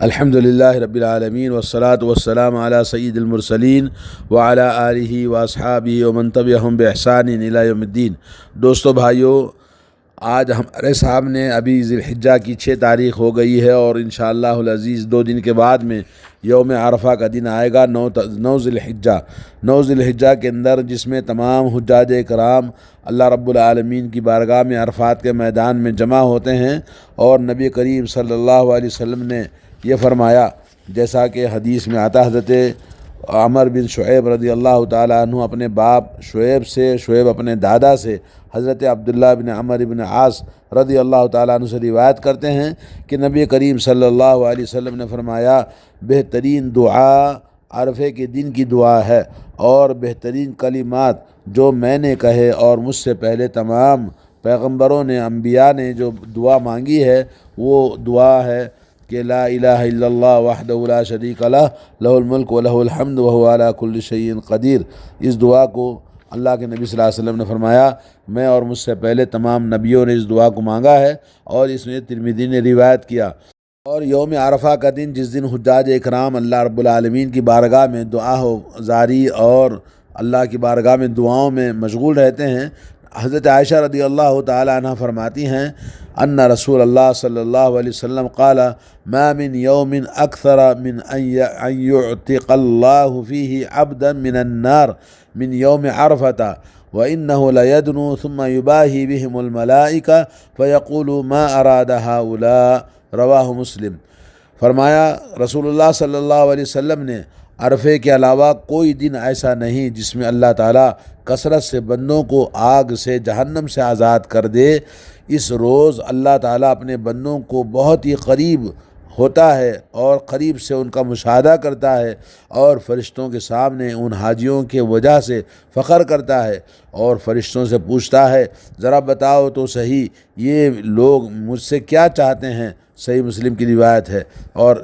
الحمدللہ رب العالمین والصلاة والسلام علی سید المرسلین وعلی آلہ واصحابہ ومن تبعہم بإحسان الی یوم الدین۔ دوستو بھائیو، آج ہمارے سامنے ابھی ذی الحجہ کی 6 تاریخ ہو گئی ہے اور انشاءاللہ العزیز 2 دن کے بعد میں یوم عرفہ کا دن آئے گا، 9 ذی الحجہ۔ 9 ذی الحجہ کے اندر جس میں تمام حجاج کرام اللہ رب العالمین کی بارگاہ میں عرفات کے میدان میں جمع ہوتے ہیں، اور نبی کریم صلی اللہ علیہ وسلم نے یہ فرمایا، جیسا کہ حدیث میں آتا، حضرت عمر بن شعیب رضی اللہ تعالیٰ عنہ اپنے باپ شعیب سے، شعیب اپنے دادا سے، حضرت عبداللہ بن عمر بن عاص رضی اللہ تعالیٰ عنہ سے روایت کرتے ہیں کہ نبی کریم صلی اللہ علیہ وسلم نے فرمایا، بہترین دعا عرفے کے دن کی دعا ہے، اور بہترین کلمات جو میں نے کہے اور مجھ سے پہلے تمام پیغمبروں نے، انبیاء نے جو دعا مانگی ہے، وہ دعا ہے کہ لا الہ الا اللہ وحدہ لا شریک لہ لہ الملک و لہ الحمد وہو علی کل شیء قدیر۔ اس دعا کو اللہ کے نبی صلی اللہ علیہ وسلم نے فرمایا، میں اور مجھ سے پہلے تمام نبیوں نے اس دعا کو مانگا ہے، اور اس میں ترمذی نے روایت کیا۔ اور یوم عرفہ کا دن، جس دن حجاج اکرام اللہ رب العالمین کی بارگاہ میں دعا زاری اور اللہ کی بارگاہ میں دعاؤں میں مشغول رہتے ہیں، حضرت عائشہ رضی اللہ تعالی عنہ فرماتی ہیں ان رسول اللہ صلی اللہ علیہ وسلم قال ما من يوم اکثر من ان يعتق اللہ فیہ عبدا من النار من یوم عرفہ وإنه ليدنو ثم يباهي بهم الملائکہ فيقول ما اراد هؤلاء، رواہ مسلم۔ فرمایا رسول اللہ صلی اللہ علیہ وسلم نے، عرفے کے علاوہ کوئی دن ایسا نہیں جس میں اللہ تعالیٰ کثرت سے بندوں کو آگ سے، جہنم سے آزاد کر دے۔ اس روز اللہ تعالیٰ اپنے بندوں کو بہت ہی قریب ہوتا ہے اور قریب سے ان کا مشاہدہ کرتا ہے، اور فرشتوں کے سامنے ان حاجیوں کے وجہ سے فخر کرتا ہے، اور فرشتوں سے پوچھتا ہے، ذرا بتاؤ تو صحیح یہ لوگ مجھ سے کیا چاہتے ہیں۔ صحیح مسلم کی روایت ہے، اور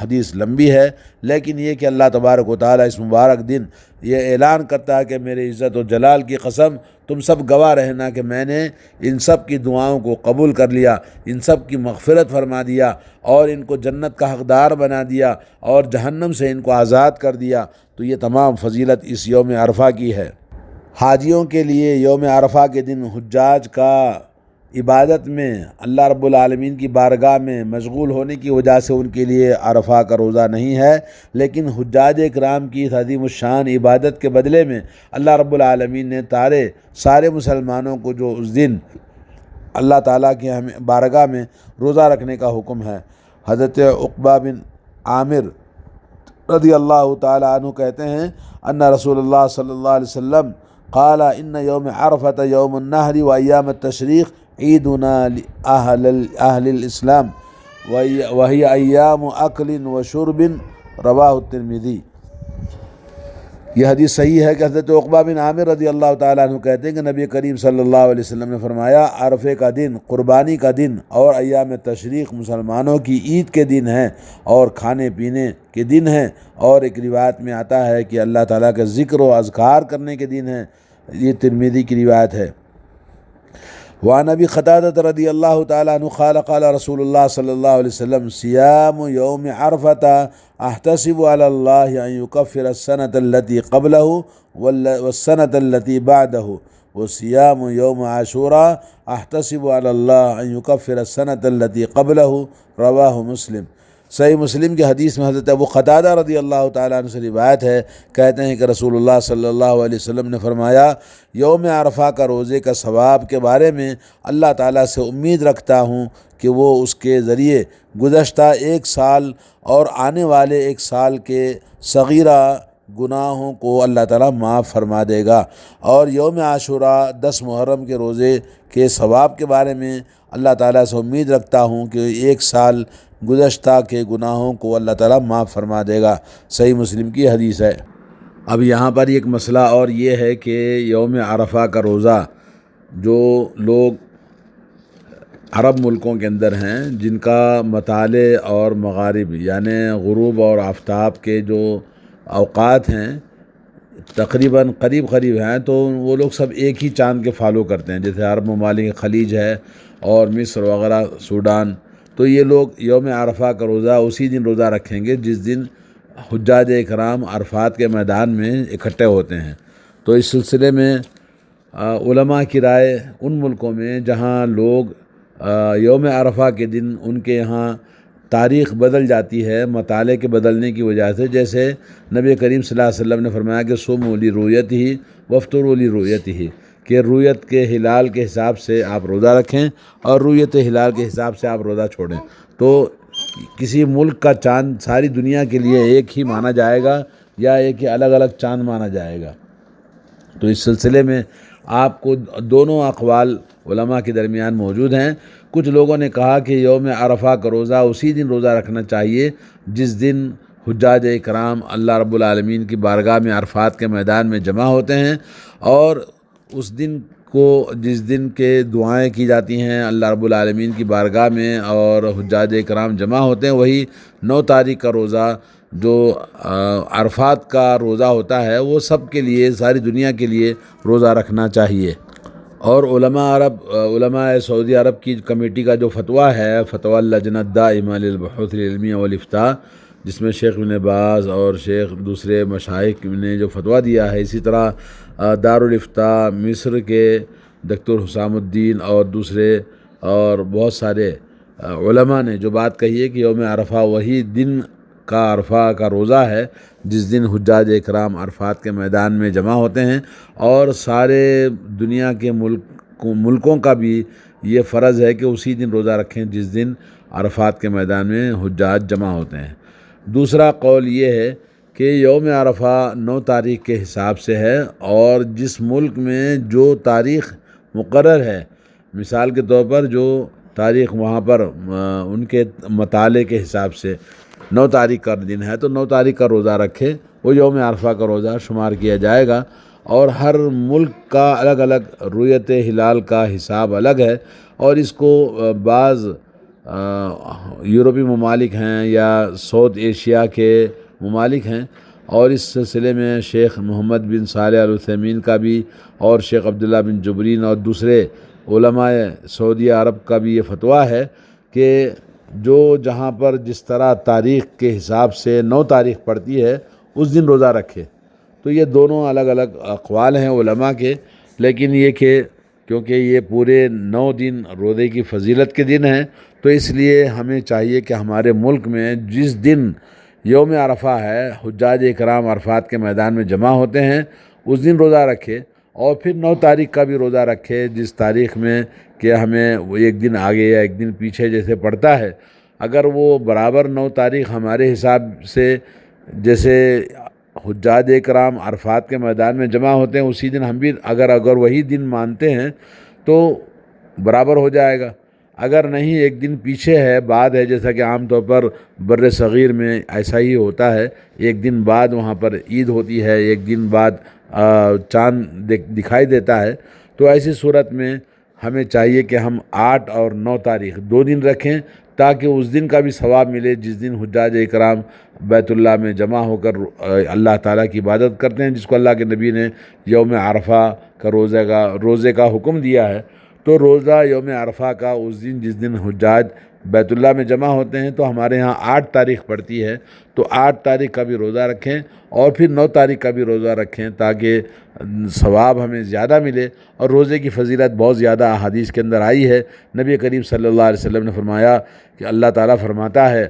حدیث لمبی ہے، لیکن یہ کہ اللہ تبارک و تعالیٰ اس مبارک دن یہ اعلان کرتا ہے کہ میرے عزت و جلال کی قسم، تم سب گواہ رہنا کہ میں نے ان سب کی دعاؤں کو قبول کر لیا، ان سب کی مغفرت فرما دیا، اور ان کو جنت کا حقدار بنا دیا، اور جہنم سے ان کو آزاد کر دیا۔ تو یہ تمام فضیلت اس یوم عرفہ کی ہے۔ حاجیوں کے لیے یوم عرفہ کے دن حجاج کا عبادت میں، اللہ رب العالمین کی بارگاہ میں مشغول ہونے کی وجہ سے ان کے لیے عرفہ کا روزہ نہیں ہے، لیکن حجاج کرام کی عظیم الشان عبادت کے بدلے میں اللہ رب العالمین نے سارے مسلمانوں کو جو اس دن اللہ تعالیٰ کی بارگاہ میں روزہ رکھنے کا حکم ہے۔ حضرت عقبہ بن عامر رضی اللہ تعالیٰ عنہ کہتے ہیں ان رسول اللہ صلی اللہ علیہ وسلم قال ان یوم عرفۃ یوم النحر و ایام التشریق عیدنا اہل الاسلام وہی ایام اکل و شرب، رواہ الترمذی۔ یہ حدیث صحیح ہے کہ حضرت عقبہ بن عامر رضی اللہ تعالیٰ عنہ کہتے ہیں کہ نبی کریم صلی اللہ علیہ وسلم نے فرمایا، عرفے کا دن قربانی کا دن اور ایام تشریق مسلمانوں کی عید کے دن ہیں اور کھانے پینے کے دن ہیں، اور ایک روایت میں آتا ہے کہ اللہ تعالیٰ کے ذکر و اذکار کرنے کے دن ہیں۔ یہ ترمذی کی روایت ہے۔ وعن ابی قتادہ رضی اللہ تعالیٰ عنہ قال قال رسول اللہ صلی اللہ علیہ وسلم صیام یوم عرفۃ احتسب علی اللہ ان یکفر السنۃ التي قبلہ والسنۃ التي بعدہ وصیام یوم عاشوراء احتسب علی اللہ ان یکفر السنۃ التي قبلہ، رواہ مسلم۔ صحیح مسلم کی حدیث میں حضرت ابو قتادہ رضی اللہ تعالیٰ عنہ سے روایت ہے، کہتے ہیں کہ رسول اللہ صلی اللہ علیہ وسلم نے فرمایا، یوم عرفہ کا روزے کا ثواب کے بارے میں اللہ تعالیٰ سے امید رکھتا ہوں کہ وہ اس کے ذریعے گزشتہ 1 سال اور آنے والے 1 سال کے صغیرہ گناہوں کو اللہ تعالیٰ معاف فرما دے گا، اور یوم عاشوراء 10 محرم کے روزے کے ثواب کے بارے میں اللہ تعالیٰ سے امید رکھتا ہوں کہ 1 سال گزشتہ کے گناہوں کو اللہ تعالیٰ معاف فرما دے گا۔ صحیح مسلم کی حدیث ہے۔ اب یہاں پر ایک مسئلہ اور یہ ہے کہ یوم عرفہ کا روزہ جو لوگ عرب ملکوں کے اندر ہیں، جن کا مطالع اور مغارب یعنی غروب اور آفتاب کے جو اوقات ہیں تقریباً قریب ہیں، تو وہ لوگ سب ایک ہی چاند کے فالو کرتے ہیں، جیسے عرب ممالک خلیج ہے اور مصر وغیرہ، سوڈان، تو یہ لوگ یوم عرفہ کا روزہ اسی دن روزہ رکھیں گے جس دن حجاج اکرام عرفات کے میدان میں اکٹھے ہوتے ہیں۔ تو اس سلسلے میں علماء کی رائے ان ملکوں میں جہاں لوگ یوم عرفہ کے دن ان کے یہاں تاریخ بدل جاتی ہے مطالعے کے بدلنے کی وجہ سے، جیسے نبی کریم صلی اللہ علیہ وسلم نے فرمایا کہ صوموا لرؤیتہ وافطروا لرؤیتہ، کہ رویت کے ہلال کے حساب سے آپ روزہ رکھیں اور رویت ہلال کے حساب سے آپ روزہ چھوڑیں۔ تو کسی ملک کا چاند ساری دنیا کے لیے ایک ہی مانا جائے گا یا ایک ہی الگ الگ چاند مانا جائے گا؟ تو اس سلسلے میں آپ کو دونوں اقوال علماء کے درمیان موجود ہیں۔ کچھ لوگوں نے کہا کہ یوم عرفہ کا روزہ اسی دن روزہ رکھنا چاہیے جس دن حجاج اکرام اللہ رب العالمین کی بارگاہ میں عرفات کے میدان میں جمع ہوتے ہیں، اور اس دن کو جس دن کے دعائیں کی جاتی ہیں اللہ رب العالمین کی بارگاہ میں اور حجاج اکرام جمع ہوتے ہیں، وہی 9 تاریخ کا روزہ جو عرفات کا روزہ ہوتا ہے وہ سب کے لیے، ساری دنیا کے لیے روزہ رکھنا چاہیے۔ اور علماء سعودی عرب کی کمیٹی کا جو فتویٰ ہے، فتویٰ اللجنہ الدائمہ للبحوث العلمیہ والافتاء، جس میں شیخ ابن باز اور شیخ دوسرے مشائخ نے جو فتویٰ دیا ہے، اسی طرح دارالافتاء مصر کے دکتور حسام الدین اور دوسرے اور بہت سارے علماء نے جو بات کہی ہے کہ یوم عرفہ وہی دن کا عرفہ کا روزہ ہے جس دن حجاج اکرام عرفات کے میدان میں جمع ہوتے ہیں، اور سارے دنیا کے ملکوں کا بھی یہ فرض ہے کہ اسی دن روزہ رکھیں جس دن عرفات کے میدان میں حجاج جمع ہوتے ہیں۔ دوسرا قول یہ ہے کہ یوم عرفہ 9 تاریخ کے حساب سے ہے، اور جس ملک میں جو تاریخ مقرر ہے، مثال کے طور پر جو تاریخ وہاں پر ان کے مطالعے کے حساب سے 9 تاریخ کا دن ہے تو 9 تاریخ کا روزہ رکھے، وہ یوم عرفہ کا روزہ شمار کیا جائے گا۔ اور ہر ملک کا الگ الگ رویت ہلال کا حساب الگ ہے، اور اس کو بعض یورپی ممالک ہیں یا ساؤتھ ایشیا کے ممالک ہیں، اور اس سلسلے میں شیخ محمد بن صالح العثیمین کا بھی اور شیخ عبداللہ بن جبرین اور دوسرے علماء سعودی عرب کا بھی یہ فتویٰ ہے کہ جو جہاں پر جس طرح تاریخ کے حساب سے 9 تاریخ پڑتی ہے اس دن روزہ رکھے۔ تو یہ دونوں الگ الگ اقوال ہیں علماء کے، لیکن یہ کہ کیونکہ یہ پورے 9 دن روزے کی فضیلت کے دن ہیں، تو اس لیے ہمیں چاہیے کہ ہمارے ملک میں جس دن یوم عرفہ ہے حجاج اکرام عرفات کے میدان میں جمع ہوتے ہیں اس دن روزہ رکھے، اور پھر 9 تاریخ کا بھی روزہ رکھے جس تاریخ میں کہ ہمیں وہ ایک دن آگے یا ایک دن پیچھے جیسے پڑتا ہے، اگر وہ برابر 9 تاریخ ہمارے حساب سے جیسے حجاج اکرام عرفات کے میدان میں جمع ہوتے ہیں اسی دن ہم بھی اگر وہی دن مانتے ہیں تو برابر ہو جائے گا۔ اگر نہیں ایک دن پیچھے ہے، بعد ہے، جیسا کہ عام طور پر بر صغیر میں ایسا ہی ہوتا ہے، ایک دن بعد وہاں پر عید ہوتی ہے، ایک دن بعد چاند دکھائی دیتا ہے، تو ایسی صورت میں ہمیں چاہیے کہ ہم 8 اور 9 تاریخ 2 دن رکھیں تاکہ اس دن کا بھی ثواب ملے جس دن حجاج اکرام بیت اللہ میں جمع ہو کر اللہ تعالیٰ کی عبادت کرتے ہیں، جس کو اللہ کے نبی نے یوم عرفہ کا روزے کا حکم دیا ہے۔ تو روزہ یوم عرفہ کا اس دن جس دن حجاج بیت اللہ میں جمع ہوتے ہیں، تو ہمارے ہاں 8 تاریخ پڑتی ہے، تو 8 تاریخ کا بھی روزہ رکھیں اور پھر 9 تاریخ کا بھی روزہ رکھیں تاکہ ثواب ہمیں زیادہ ملے۔ اور روزے کی فضیلت بہت زیادہ احادیث کے اندر آئی ہے۔ نبی کریم صلی اللہ علیہ وسلم نے فرمایا کہ اللہ تعالیٰ فرماتا ہے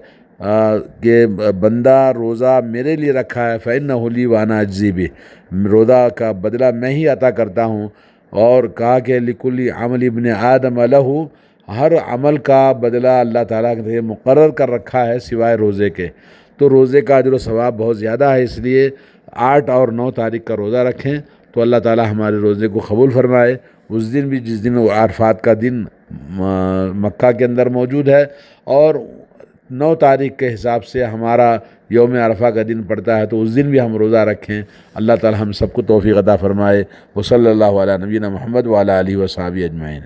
کہ بندہ روزہ میرے لیے رکھا ہے فَإِنَّهُ لِي وَأَنَا أَجْزِي بِهِ، روزہ کا بدلہ میں ہی عطا کرتا ہوں، اور کہا کہ لِكُلِّ عَمَلِ ابْنِ آدَمَ لَهُ، ہر عمل کا بدلہ اللہ تعالیٰ نے مقرر کر رکھا ہے سوائے روزے کے۔ تو روزے کا اجر و ثواب بہت زیادہ ہے، اس لیے 8 اور 9 تاریخ کا روزہ رکھیں تو اللہ تعالیٰ ہمارے روزے کو قبول فرمائے۔ اس دن بھی جس دن عرفات کا دن مکہ کے اندر موجود ہے، اور 9 تاریخ کے حساب سے ہمارا یوم عرفہ کا دن پڑتا ہے، تو اس دن بھی ہم روزہ رکھیں۔ اللہ تعالیٰ ہم سب کو توفیق عطا فرمائے۔ وصلی اللہ علی نبینا محمد وعلی آلہ وصحبہ اجمعین۔